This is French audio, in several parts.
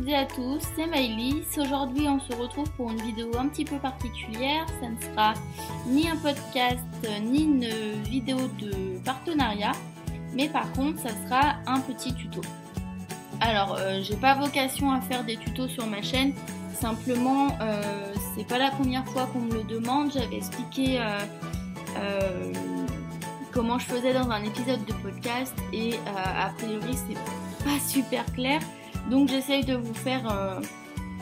et à tous, c'est Maëlys. Aujourd'hui on se retrouve pour une vidéo un petit peu particulière. Ça ne sera ni un podcast ni une vidéo de partenariat, mais par contre ça sera un petit tuto. Alors j'ai pas vocation à faire des tutos sur ma chaîne, simplement c'est pas la première fois qu'on me le demande. J'avais expliqué comment je faisais dans un épisode de podcast et a priori c'est pas super clair, donc j'essaye de vous faire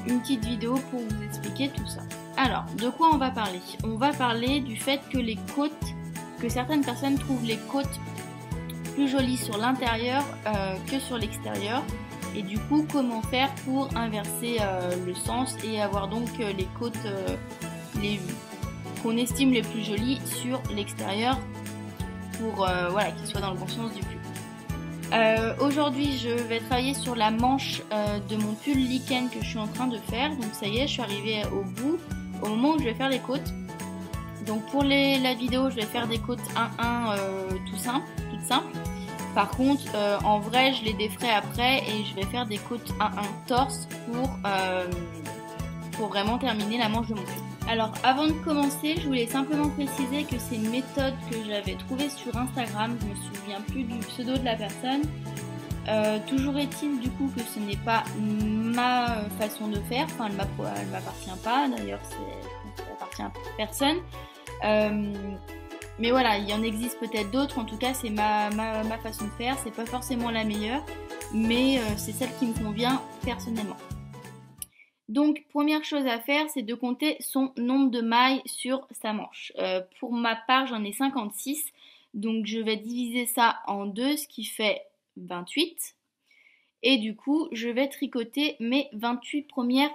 une petite vidéo pour vous expliquer tout ça. Alors, de quoi on va parler? On va parler du fait que les côtes, que certaines personnes trouvent les côtes plus jolies sur l'intérieur que sur l'extérieur, et du coup comment faire pour inverser le sens et avoir donc les côtes qu'on estime les plus jolies sur l'extérieur pour voilà, qu'ils soient dans le bon sens du pull. Aujourd'hui je vais travailler sur la manche de mon pull lichen que je suis en train de faire. Donc ça y est, je suis arrivée au bout, au moment où je vais faire les côtes. Donc pour la vidéo je vais faire des côtes 1-1 toutes simples. Par contre en vrai je les déferai après et je vais faire des côtes 1-1 torse pour vraiment terminer la manche de mon pull. Alors avant de commencer, je voulais simplement préciser que c'est une méthode que j'avais trouvée sur Instagram, je me souviens plus du pseudo de la personne. Toujours est-il du coup que ce n'est pas ma façon de faire, enfin elle m'appartient pas, d'ailleurs ça appartient à personne. Mais voilà, il y en existe peut-être d'autres, en tout cas c'est ma façon de faire, c'est pas forcément la meilleure, mais c'est celle qui me convient personnellement. Donc, première chose à faire, c'est de compter son nombre de mailles sur sa manche. Pour ma part, j'en ai 56, donc je vais diviser ça en deux, ce qui fait 28. Et du coup, je vais tricoter mes 28 premières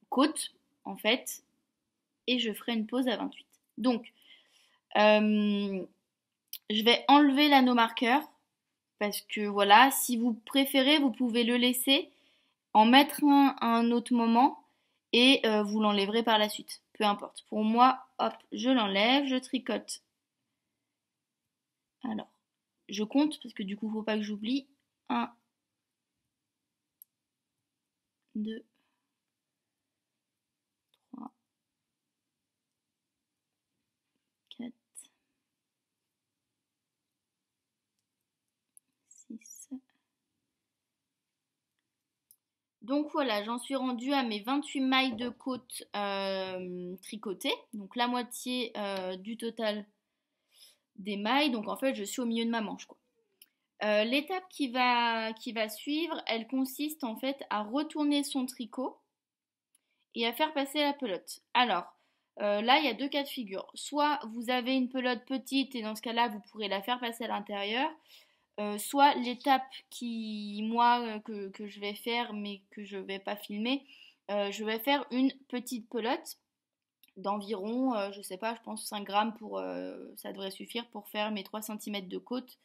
côtes, en fait, et je ferai une pause à 28. Donc, je vais enlever l'anneau marqueur, parce que voilà, si vous préférez, vous pouvez le laisser, en mettre un à un autre moment et vous l'enlèverez par la suite, peu importe. Pour moi, hop, je l'enlève, je tricote. Alors, je compte parce que du coup, il ne faut pas que j'oublie. 1, 2, 3, 4, 6. Donc voilà, j'en suis rendue à mes 28 mailles de côte tricotées, donc la moitié du total des mailles, donc en fait je suis au milieu de ma manche, quoi. L'étape qui va suivre, elle consiste en fait à retourner son tricot et à faire passer la pelote. Alors là il y a deux cas de figure, soit vous avez une pelote petite et dans ce cas là vous pourrez la faire passer à l'intérieur, soit l'étape que je vais faire mais que je vais pas filmer, je vais faire une petite pelote d'environ, je sais pas, je pense 5 grammes ça devrait suffire pour faire mes 3 cm de côte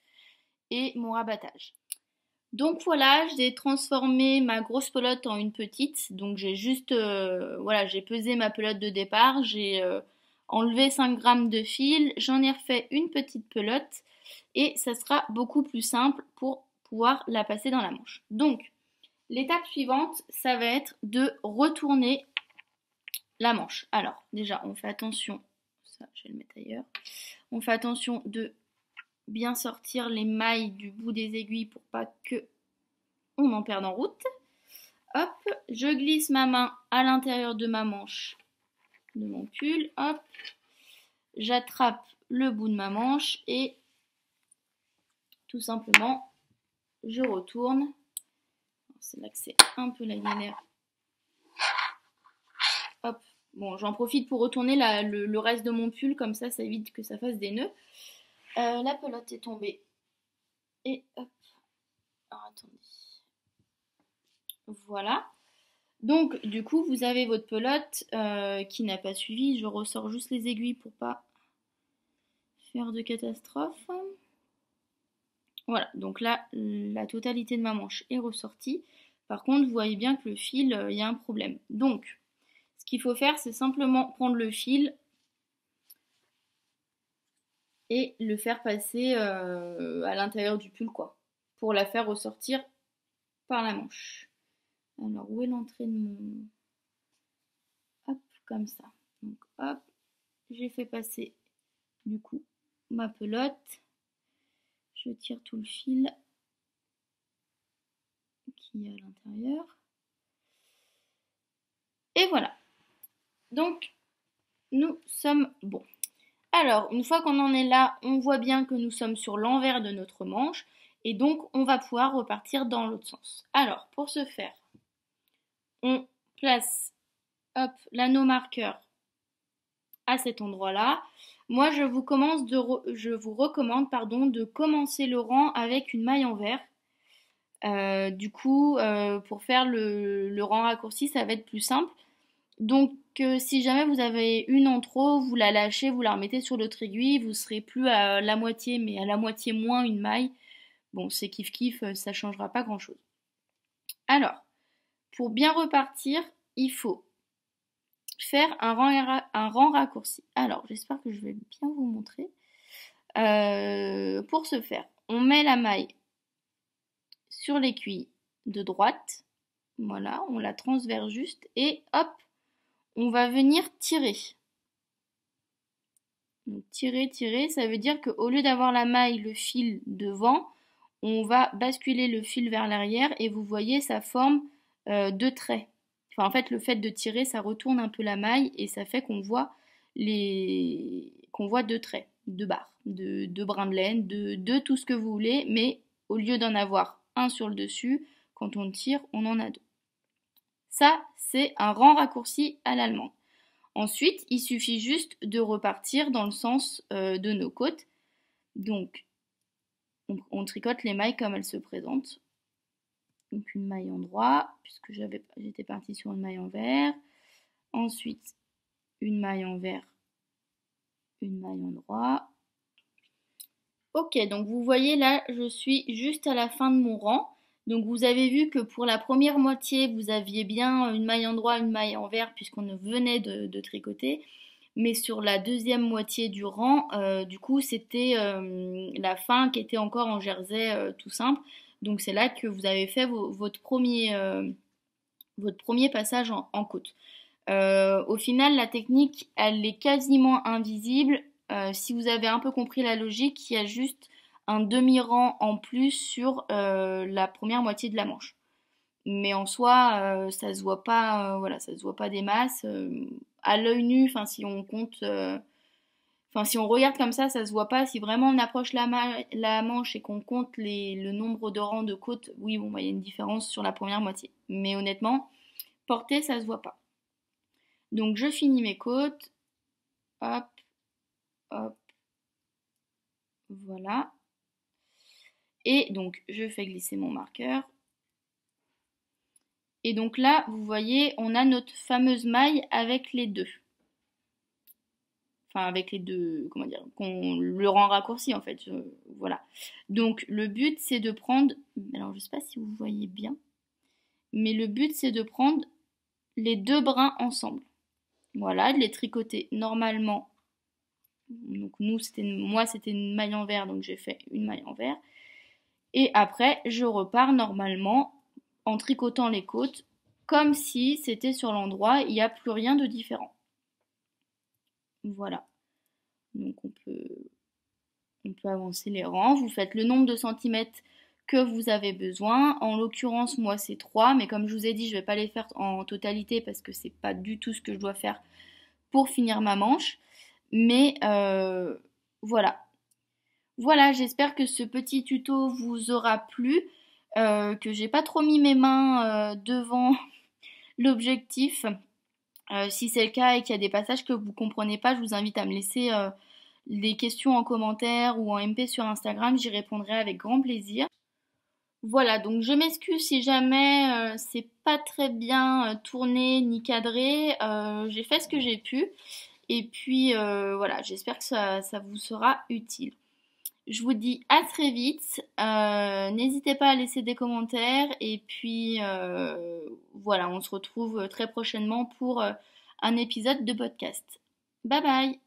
et mon rabattage. Donc voilà, j'ai transformé ma grosse pelote en une petite, donc j'ai juste, voilà, j'ai pesé ma pelote de départ, j'ai enlevé 5 grammes de fil, j'en ai refait une petite pelote et ça sera beaucoup plus simple pour pouvoir la passer dans la manche. Donc l'étape suivante, ça va être de retourner la manche. Alors déjà on fait attention, ça je vais le mettre ailleurs, on fait attention de bien sortir les mailles du bout des aiguilles pour pas que on en perde en route. Hop, je glisse ma main à l'intérieur de ma manche de mon pull, hop, j'attrape le bout de ma manche et tout simplement je retourne. C'est là que c'est un peu la galère. Hop, bon j'en profite pour retourner le reste de mon pull, comme ça évite que ça fasse des nœuds. La pelote est tombée et hop, alors attendez, voilà. Donc du coup vous avez votre pelote qui n'a pas suivi, je ressors juste les aiguilles pour pas faire de catastrophe. Voilà, donc là la totalité de ma manche est ressortie. Par contre vous voyez bien que le fil, il y a un problème. Donc ce qu'il faut faire, c'est simplement prendre le fil et le faire passer à l'intérieur du pull, quoi, pour la faire ressortir par la manche. Alors, où est l'entrée de mon... Hop, comme ça. Donc, hop, j'ai fait passer, du coup, ma pelote. Je tire tout le fil qui est à l'intérieur. Et voilà. Donc, nous sommes bons. Alors, une fois qu'on en est là, on voit bien que nous sommes sur l'envers de notre manche. Et donc, on va pouvoir repartir dans l'autre sens. Alors, pour ce faire, on place l'anneau marqueur à cet endroit-là. Moi, je vous recommande de commencer le rang avec une maille en vert. Du coup, pour faire le rang raccourci, ça va être plus simple. Donc, si jamais vous avez une en trop, vous la lâchez, vous la remettez sur l'autre aiguille, vous serez plus à la moitié, mais à la moitié moins une maille. Bon, c'est kiff kiff, ça changera pas grand chose. Alors, pour bien repartir, il faut faire un rang raccourci. Alors, j'espère que je vais bien vous montrer. Pour ce faire, on met la maille sur l'aiguille de droite. Voilà, on la transverse juste et hop, on va venir tirer. Donc tirer, tirer, ça veut dire qu'au lieu d'avoir la maille, le fil devant, on va basculer le fil vers l'arrière et vous voyez, ça forme deux traits. Enfin, en fait, le fait de tirer, ça retourne un peu la maille et ça fait qu'on voit deux traits, deux barres, deux brins de laine, deux tout ce que vous voulez, mais au lieu d'en avoir un sur le dessus, quand on tire, on en a deux. Ça, c'est un rang raccourci à l'allemande. Ensuite, il suffit juste de repartir dans le sens de nos côtes. Donc, on tricote les mailles comme elles se présentent. Donc, une maille en droit, puisque j'étais partie sur une maille en vert. Ensuite, une maille en vert, une maille en droit. Ok, donc vous voyez là, je suis juste à la fin de mon rang. Donc vous avez vu que pour la première moitié, vous aviez bien une maille en droit, une maille en vert, puisqu'on venait de tricoter. Mais sur la deuxième moitié du rang, du coup, c'était la fin qui était encore en jersey tout simple. Donc c'est là que vous avez fait votre premier passage en côte. Au final, la technique, elle est quasiment invisible. Si vous avez un peu compris la logique, il y a juste un demi-rang en plus sur la première moitié de la manche. Mais en soi, ça se voit pas, voilà, ça se voit pas des masses. À l'œil nu, enfin si on compte, enfin si on regarde comme ça se voit pas. Si vraiment on approche la manche et qu'on compte le nombre de rangs de côtes, oui, bon, bah, il y a une différence sur la première moitié. Mais honnêtement, portée, ça se voit pas. Donc je finis mes côtes, hop, hop, voilà. Et donc je fais glisser mon marqueur. Et donc là, vous voyez, on a notre fameuse maille avec les deux. Enfin, avec les deux, comment dire, le rang raccourci en fait. Voilà. Donc le but c'est de prendre, alors je sais pas si vous voyez bien, mais le but c'est de prendre les deux brins ensemble. Voilà, de les tricoter normalement. Donc moi c'était une maille en vert, donc j'ai fait une maille en vert. Et après, je repars normalement en tricotant les côtes comme si c'était sur l'endroit, il n'y a plus rien de différent. Voilà. Donc on peut avancer les rangs. Vous faites le nombre de centimètres que vous avez besoin. En l'occurrence, moi c'est 3, mais comme je vous ai dit, je ne vais pas les faire en totalité parce que c'est pas du tout ce que je dois faire pour finir ma manche. Mais voilà. Voilà, j'espère que ce petit tuto vous aura plu, que j'ai pas trop mis mes mains devant l'objectif. Si c'est le cas et qu'il y a des passages que vous comprenez pas, je vous invite à me laisser des questions en commentaire ou en MP sur Instagram, j'y répondrai avec grand plaisir. Voilà, donc je m'excuse si jamais c'est pas très bien tourné ni cadré, j'ai fait ce que j'ai pu et puis voilà, j'espère que ça vous sera utile. Je vous dis à très vite. N'hésitez pas à laisser des commentaires. Et puis voilà, on se retrouve très prochainement pour un épisode de podcast. Bye bye!